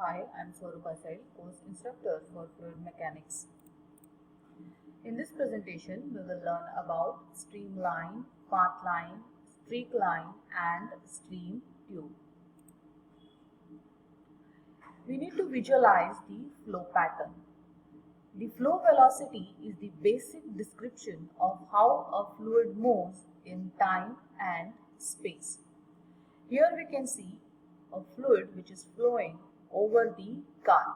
Hi, I'm Swarupa Sail, course instructor for Fluid Mechanics. In this presentation, we will learn about streamline, path line, streak line and stream tube. We need to visualize the flow pattern. The flow velocity is the basic description of how a fluid moves in time and space. Here we can see a fluid which is flowing over the gun.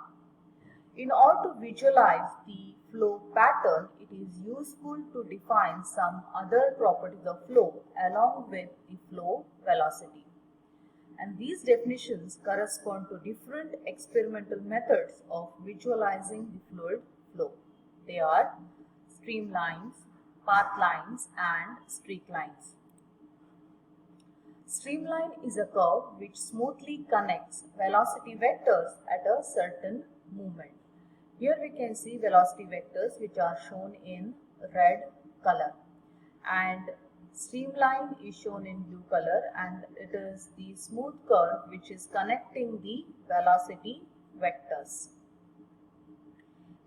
In order to visualize the flow pattern, it is useful to define some other properties of flow along with the flow velocity. And these definitions correspond to different experimental methods of visualizing the fluid flow. They are streamlines, path lines, and streak lines. Streamline is a curve which smoothly connects velocity vectors at a certain movement. Here we can see velocity vectors which are shown in red color, and streamline is shown in blue color, and it is the smooth curve which is connecting the velocity vectors.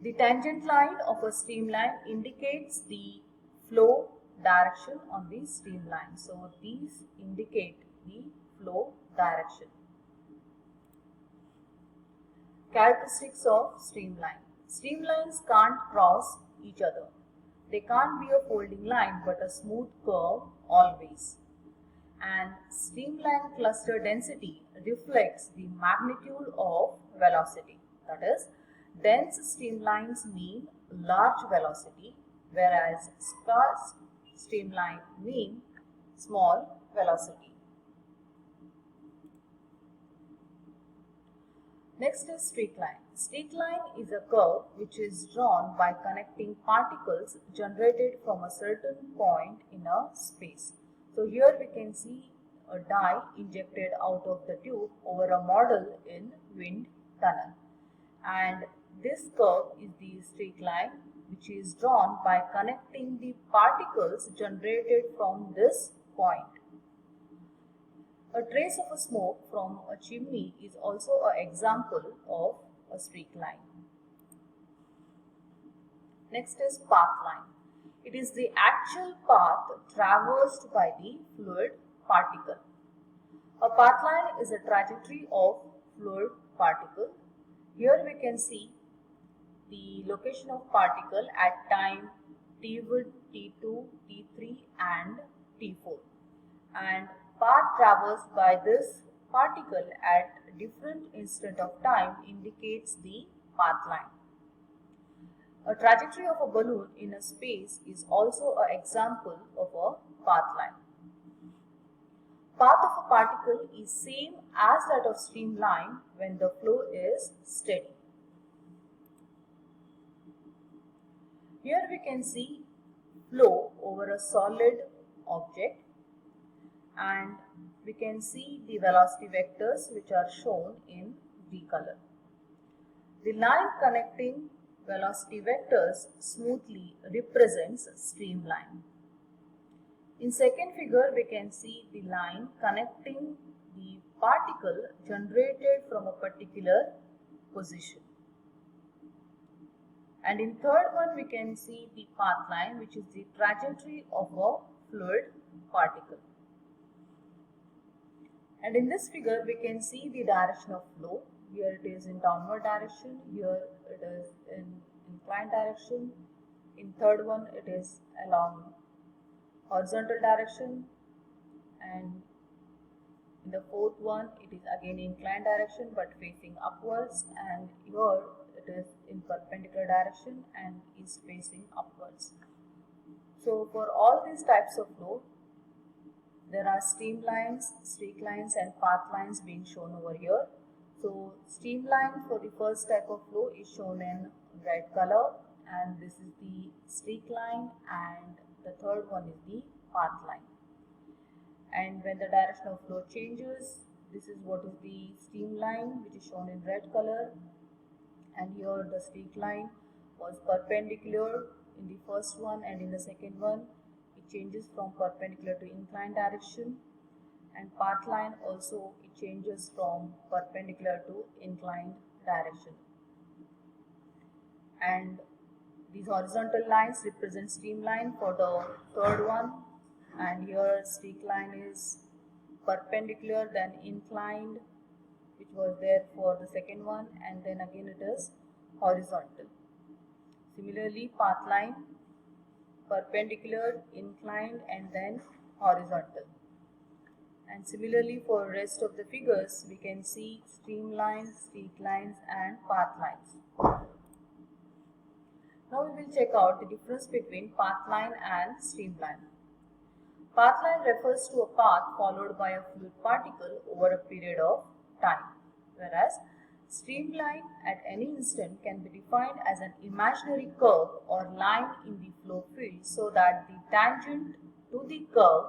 The tangent line of a streamline indicates the flow direction on the streamline. So these indicate the flow direction. Characteristics of streamline. Streamlines can't cross each other. They can't be a folding line but a smooth curve always. And streamline cluster density reflects the magnitude of velocity. That is, dense streamlines mean large velocity, whereas sparse streamline mean small velocity. Next is streak line. Streak line is a curve which is drawn by connecting particles generated from a certain point in a space. So here we can see a dye injected out of the tube over a model in wind tunnel. And this curve is the streak line which is drawn by connecting the particles generated from this point. A trace of a smoke from a chimney is also an example of a streak line. Next is path line. It is the actual path traversed by the fluid particle. A path line is a trajectory of fluid particle. Here we can see the location of particle at time t1, t2, t3 and t4, and path traversed by this particle at different instant of time indicates the path line. A trajectory of a balloon in a space is also an example of a path line. Path of a particle is same as that of streamline when the flow is steady. Here we can see flow over a solid object, and we can see the velocity vectors which are shown in D color. The line connecting velocity vectors smoothly represents streamline. In second figure, we can see the line connecting the particle generated from a particular position. And in third one, we can see the path line, which is the trajectory of a fluid particle. And in this figure, we can see the direction of flow. Here it is in downward direction, here it is in inclined direction. In third one, it is along horizontal direction, and in the fourth one, it is again inclined direction but facing upwards, and here it is in perpendicular direction and is facing upwards. So for all these types of flow, there are streamlines, streak lines and path lines being shown over here. So streamline for the first type of flow is shown in red color, and this is the streak line, and the third one is the path line. And when the direction of flow changes, this is what is the streamline, which is shown in red color, and here the streak line was perpendicular in the first one, and in the second one it changes from perpendicular to inclined direction. And path line also, it changes from perpendicular to inclined direction. And these horizontal lines represent streamline for the third one, and here streak line is perpendicular then inclined, which was there for the second one, and then again it is horizontal. Similarly, path line perpendicular, inclined, and then horizontal. And similarly for rest of the figures, we can see streamlines, streak lines, and path lines. Now we will check out the difference between path line and streamline. Path line refers to a path followed by a fluid particle over a period of time, whereas streamline at any instant can be defined as an imaginary curve or line in the flow field, so that the tangent to the curve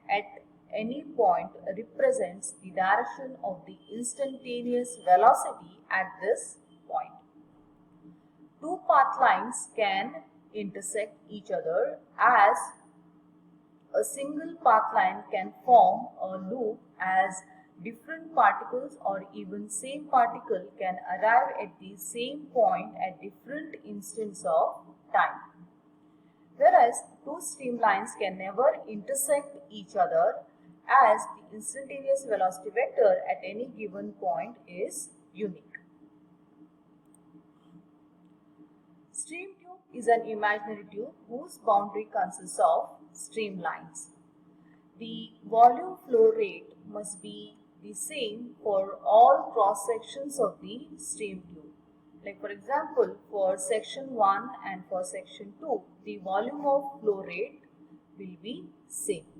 at any point represents the direction of the instantaneous velocity at this point. Two path lines can intersect each other, as a single path line can form a loop, as different particles or even same particle can arrive at the same point at different instants of time. Whereas two streamlines can never intersect each other, as the instantaneous velocity vector at any given point is unique. Stream tube is an imaginary tube whose boundary consists of streamlines. The volume flow rate must be the same for all cross sections of the stream tube. Like for example, for section 1 and for section 2, the volume of flow rate will be same.